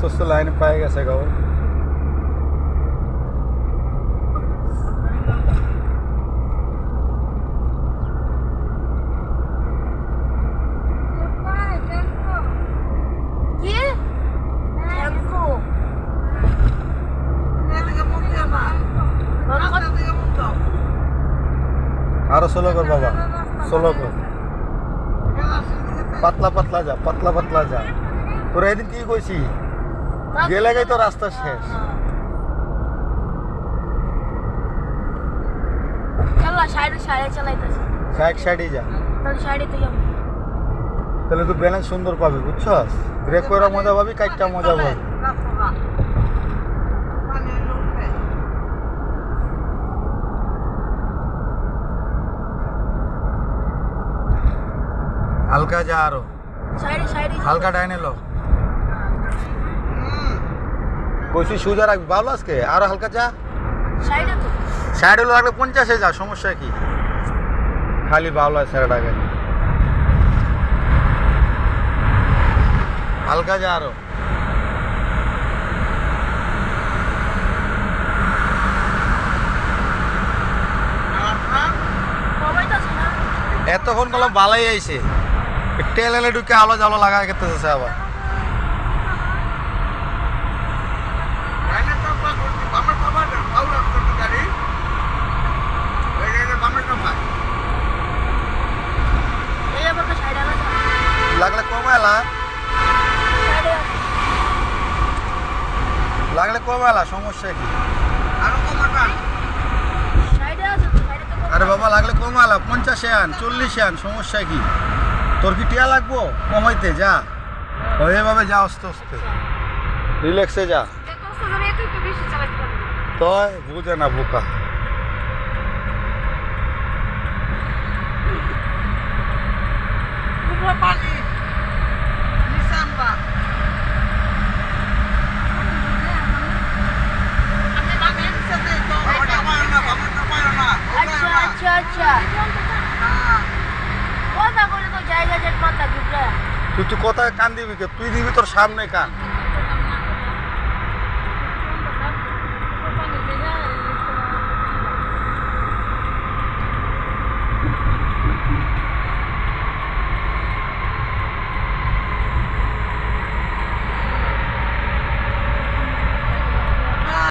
আস্তে লাইন পায়ে গেছে গো। আরো সোলো কর বাবা, সোলো কর, পাতলা পাতলা যা, পাতলা পাতলা যা। তোরা এদিন কি কইছি, গেলে গাই তো রাস্তা শেষ। সাইডে যা, তাহলে তুই ব্যালেন্স সুন্দর পাবি, বুঝছস? ব্রেক করা মজা পাবি, কাইটটা মজা পাবি। হালকা যা, আরো হালকা ডাইনে লো। কইছি সুজা রাখবি, ভালো আজকে আরো হালকা যা। সাইডে লো রাখলে 50-এ যা, সমস্যা কি? খালি ভালো আছে সাইড আগে, হালকা যা আরো। এতক্ষণ গেলাম ভালোই আইছে, টেলে ঢুকে আলো জালো লাগা করতেছে আবার। লাগলে কমালা, লাগলে কমালা, সমস্যা কি? আরে বাবা লাগলে কমালা, 50-এ আন, 40-এ আন, সমস্যা কি? তোর কি টিয়া লাগবো কমাইতে? যা ওইভাবে যা, আস্তে আস্তে রিল্যাক্সে যা। তো বুঝে না বোকা। তুই কোথায় কান দিবি? তুই দিবি তোর সামনে কান।